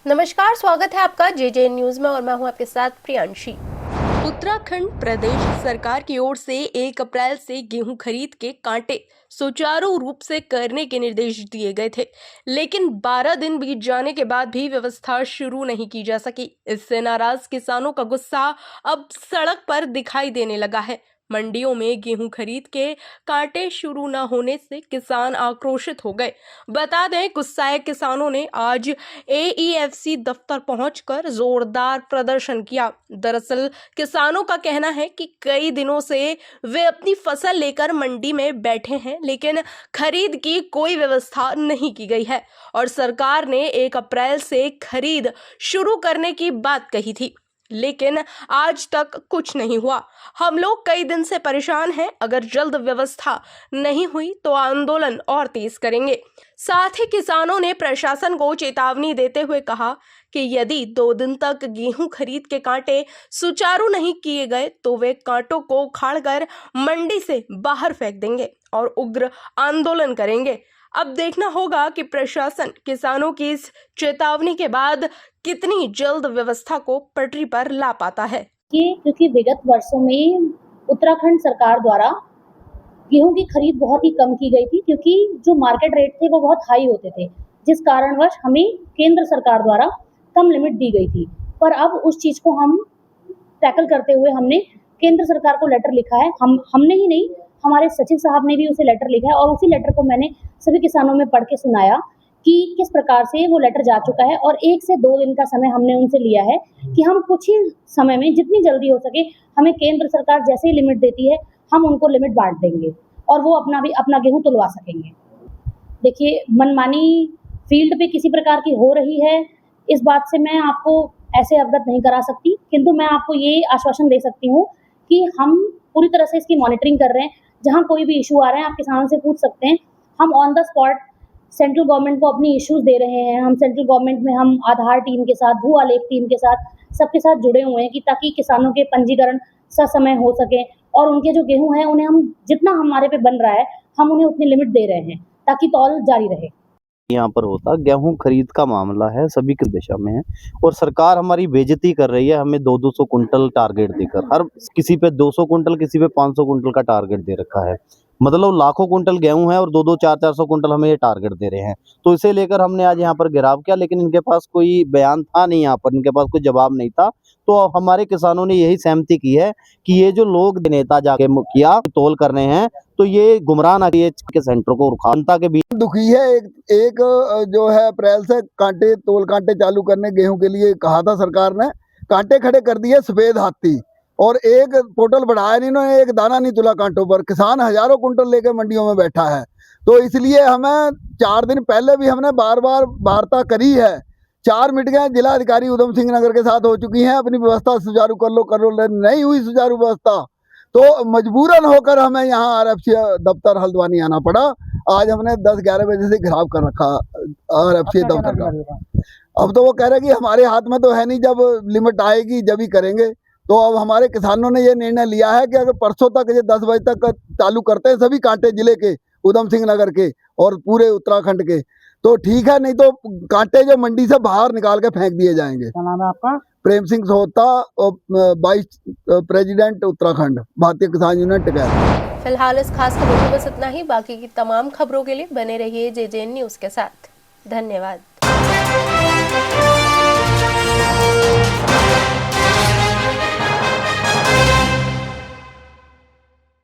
नमस्कार, स्वागत है आपका जेजे न्यूज में और मैं हूं आपके साथ प्रियांशी। उत्तराखंड प्रदेश सरकार की ओर से 1 अप्रैल से गेहूं खरीद के कांटे सुचारू रूप से करने के निर्देश दिए गए थे, लेकिन 12 दिन बीत जाने के बाद भी व्यवस्था शुरू नहीं की जा सकी। इससे नाराज किसानों का गुस्सा अब सड़क पर दिखाई देने लगा है। मंडियों में गेहूं खरीद के कांटे शुरू न होने से किसान आक्रोशित हो गए। बता दें, गुस्साए किसानों ने आज AEFC दफ्तर पहुंचकर जोरदार प्रदर्शन किया। दरअसल किसानों का कहना है कि कई दिनों से वे अपनी फसल लेकर मंडी में बैठे हैं, लेकिन खरीद की कोई व्यवस्था नहीं की गई है और सरकार ने 1 अप्रैल से खरीद शुरू करने की बात कही थी, लेकिन आज तक कुछ नहीं हुआ। हम लोग कई दिन से परेशान हैं। अगर जल्द व्यवस्था नहीं हुई तो आंदोलन और तेज करेंगे। साथ ही किसानों ने प्रशासन को चेतावनी देते हुए कहा कि यदि 2 दिन तक गेहूं खरीद के कांटे सुचारू नहीं किए गए तो वे कांटों को उखाड़कर मंडी से बाहर फेंक देंगे और उग्र आंदोलन करेंगे। अब देखना होगा कि प्रशासन किसानों की इस चेतावनी के बाद कितनी जल्द व्यवस्था को पटरी पर ला पाता है। क्योंकि विगत वर्षों में उत्तराखंड सरकार द्वारा गेहूं की खरीद बहुत ही कम की गई थी, क्योंकि जो मार्केट रेट थे वो बहुत हाई होते थे, जिस कारणवश हमें केंद्र सरकार द्वारा कम लिमिट दी गई थी। पर अब उस चीज को हम टैकल करते हुए हमने केंद्र सरकार को लेटर लिखा है। हमने ही नहीं, हमारे सचिव साहब ने भी उसे लेटर लिखा है और उसी लेटर को मैंने सभी किसानों में पढ़ के सुनाया कि किस प्रकार से वो लेटर जा चुका है। और 1 से 2 दिन का समय हमने उनसे लिया है कि हम कुछ ही समय में जितनी जल्दी हो सके, हमें केंद्र सरकार जैसे ही लिमिट देती है हम उनको लिमिट बांट देंगे और वो अपना गेहूं तुलवा सकेंगे। देखिए, मनमानी फील्ड पे किसी प्रकार की हो रही है, इस बात से मैं आपको ऐसे अवगत नहीं करा सकती, किंतु मैं आपको ये आश्वासन दे सकती हूँ कि हम पूरी तरह से इसकी मॉनिटरिंग कर रहे हैं। जहाँ कोई भी इशू आ रहे हैं आप किसानों से पूछ सकते हैं। हम on the spot central government को अपनी इश्यूज दे रहे हैं। हम सेंट्रल गवर्नमेंट में हम आधार टीम के साथ, भू आलेख टीम के साथ, सबके साथ जुड़े हुए हैं कि ताकि किसानों के पंजीकरण ससमय हो सके और उनके जो गेहूं हैं उन्हें हम जितना हमारे पे बन रहा है हम उन्हें उतनी लिमिट दे रहे हैं ताकि तौल जारी रहे। यहाँ पर होता गेहूं खरीद का मामला है, सभी की दिशा में है और सरकार हमारी बेइज्जती कर रही है। हमें 200 कुंटल टारगेट देकर हर किसी पे 200 कुंटल, किसी पे 500 कुंटल का टारगेट दे रखा है। मतलब लाखों कुंटल गेहूं है और 2-2, 4-400 कुंटल हमें ये टारगेट दे रहे हैं। तो इसे लेकर हमने आज यहाँ पर घेराव किया, लेकिन इनके पास कोई बयान था नहीं, यहाँ पर इनके पास कोई जवाब नहीं था। तो हमारे किसानों ने यही सहमति की है कि ये जो लोग नेता जाके किया तोल करने हैं, तो ये गुमराह ना किए के सेंटर को जनता के बीच दुखी है। एक जो है अप्रैल से कांटे चालू करने गेहूं के लिए कहा था सरकार ने, कांटे खड़े कर दिए सफेद हाथी और एक पोर्टल बढ़ाया नहीं, इन्होंने एक दाना नहीं तुला कांटों पर। किसान हजारों कुंटल लेकर मंडियों में बैठा है। तो इसलिए हमें 4 दिन पहले भी हमने बार बार वार्ता करी है। 4 मीटिंगें जिला अधिकारी उधम सिंह नगर के साथ हो चुकी हैं, अपनी व्यवस्था सुचारू कर लो, नहीं हुई सुचारू व्यवस्था तो मजबूरन होकर हमें यहाँ RFC दफ्तर हल्द्वानी आना पड़ा। आज हमने 10-11 बजे से घेराव कर रखा RFC दफ्तर का। अब तो वो कह रहे कि हमारे हाथ में तो है नहीं, जब लिमिट आएगी जब ही करेंगे। तो अब हमारे किसानों ने ये निर्णय लिया है कि अगर परसों तक ये 10 बजे तक चालू करते हैं सभी कांटे जिले के, उधम सिंह नगर के और पूरे उत्तराखंड के, तो ठीक है, नहीं तो कांटे जो मंडी से बाहर निकाल के फेंक दिए जाएंगे। क्या नाम है आपका? प्रेम सिंह सोहता, वाइस प्रेसिडेंट उत्तराखंड भारतीय किसान यूनियन टिकैत। फिलहाल इस खास खबर में बस इतना ही। बाकी की तमाम खबरों के लिए बने रहिए जेजे न्यूज के साथ। धन्यवाद।